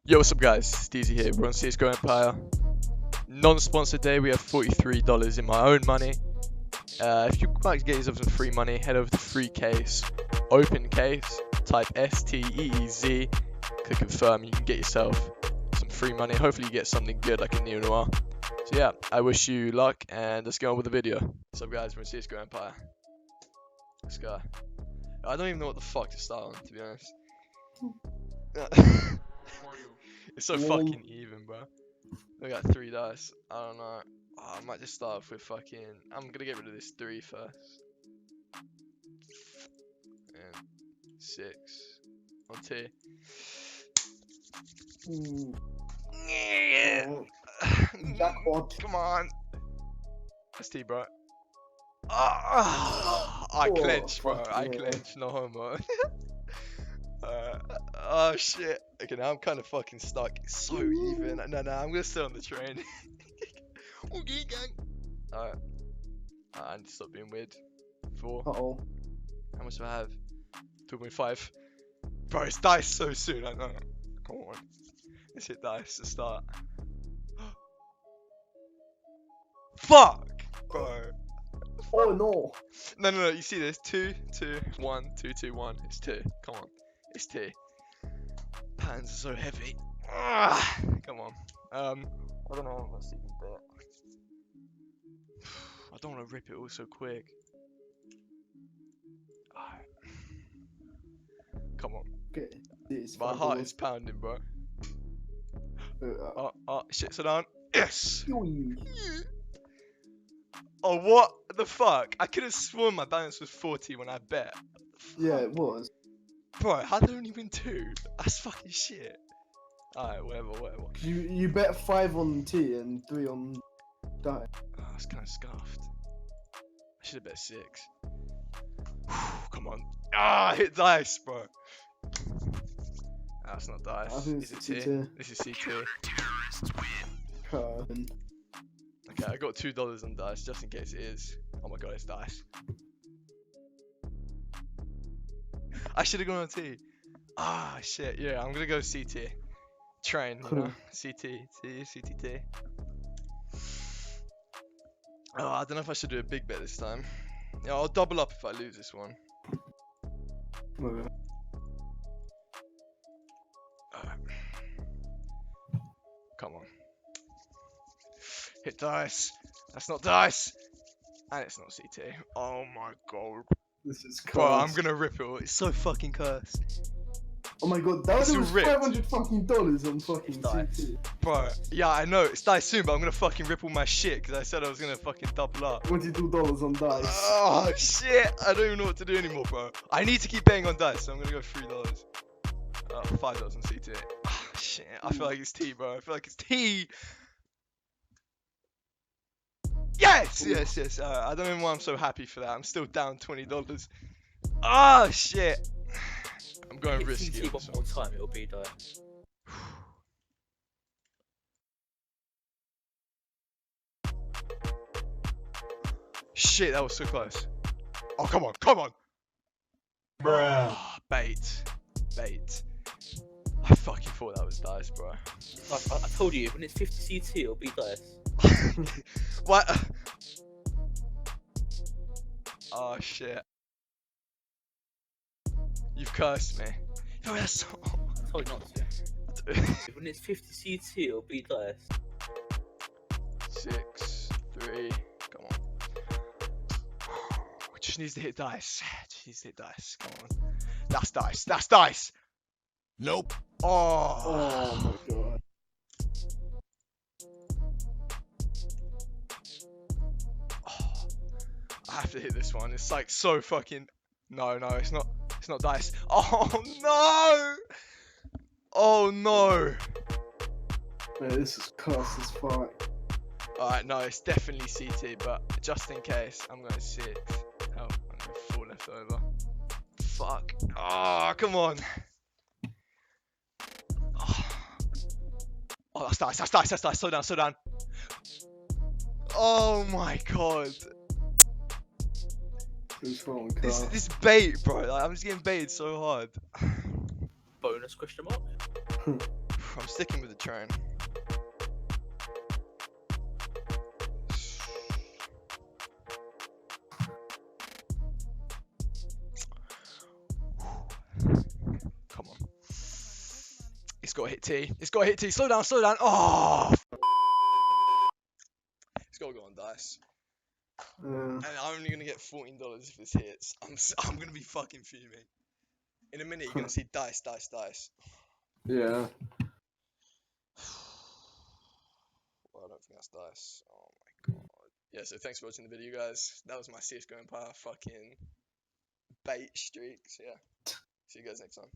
Yo, what's up guys, Steezy here, we're on CSGOEmpire. Non-sponsored day, we have $43 in my own money. If you'd like to get yourself some free money, head over to free case, open case, type STEEZ, click confirm, you can get yourself some free money. Hopefully you get something good like a Neo Noir. So yeah, I wish you luck and let's get on with the video. What's up guys, we're on CSGOEmpire. Let's go. I don't even know what the fuck to start on, to be honest. It's so fucking even, bro. I got 3 dice. I don't know. Oh, I might just start off with fucking. I'm gonna get rid of this 3 first. And 6 on T. Jackpot. Come on. That's T, bro. I clench, bro. I clench. No homo. Oh shit. Okay, now I'm kind of fucking stuck. It's so even. No, I'm gonna stay on the train. Okay, gang. Alright. I need to stop being weird. 4. Uh-oh. How much do I have? 2.5. Bro, it's dice so soon. I know. Come on. Let's hit dice to start. Fuck! Bro. Oh no. No. You see this? 2, 2, 1, 2, 2, 1. It's 2. Come on. It's T. Patterns are so heavy. Come on. I don't know how much you can bet. I don't want to rip it all so quick. Come on. Okay. This My heart is pounding, bro. Shit, so down. Yes! Oh, what the fuck? I could have sworn my balance was 40 when I bet. Yeah, it was. Bro, how did I only win 2? That's fucking shit. Alright, whatever. You bet 5 on T and 3 on die. Oh, that's kind of scuffed. I should have bet 6. Come on. Hit dice, bro. That's not dice. I think Is it's it T? CT. This is CT. Okay, I got $2 on dice just in case it is. Oh my god, it's dice. I should have gone on T. Shit. Yeah, I'm gonna go CT. Train, you know? CTT. Oh, I don't know if I should do a big bet this time. Yeah, I'll double up if I lose this one. Okay. Come on. Hit dice. That's not dice. And it's not CT. Oh my god. This is cursed. Bro, I'm gonna rip it all. It's so fucking cursed. Oh my god, that It's was ripped. $500 fucking dollars on fucking CT. Bro, yeah, I know. It's dice soon, but I'm gonna fucking rip all my shit because I said I was gonna fucking double up. $22 on dice. Oh shit! I don't even know what to do anymore, bro. I need to keep betting on dice, so I'm gonna go $3. $5 on CT. Oh, shit, I feel like it's T, bro. I feel like it's T. Yes. I don't know why I'm so happy for that. I'm still down $20. Oh shit! I'm going risky. One more time, it'll be die. Shit, that was so close. Oh, come on. Bruh. Oh, bait. I fucking thought that was dice, bro. I told you, when it's 50 CT, it'll be dice. What? Oh shit. You've cursed me. Yo, that's so... I told you not to. When it's 50 CT, it'll be dice. 6, 3, come on. Just needs to hit dice. Come on. That's dice. Nope. Oh my god. I have to hit this one. It's like so fucking... No, it's not. It's not dice. Oh no! Oh no! Man, this is cursed as fuck. Alright, no, it's definitely CT, but just in case, I'm going 6. Oh, I'm going 4 left over. Fuck. Oh, come on. Oh, that's dice. Slow down. Oh my god. This bait, bro. Like, I'm just getting baited so hard. Bonus question mark? I'm sticking with the train. Come on. It's got to hit T. It's got to hit T. Slow down, slow down. Oh! It's got to go on dice. And I'm only going to get $14 if this hits. I'm going to be fucking fuming. In a minute, you're going to see dice, dice, dice. Yeah. Well, I don't think that's dice. Oh my god. Yeah, so thanks for watching the video, guys. That was my CSGO Empire fucking bait streak. So yeah, see you guys next time.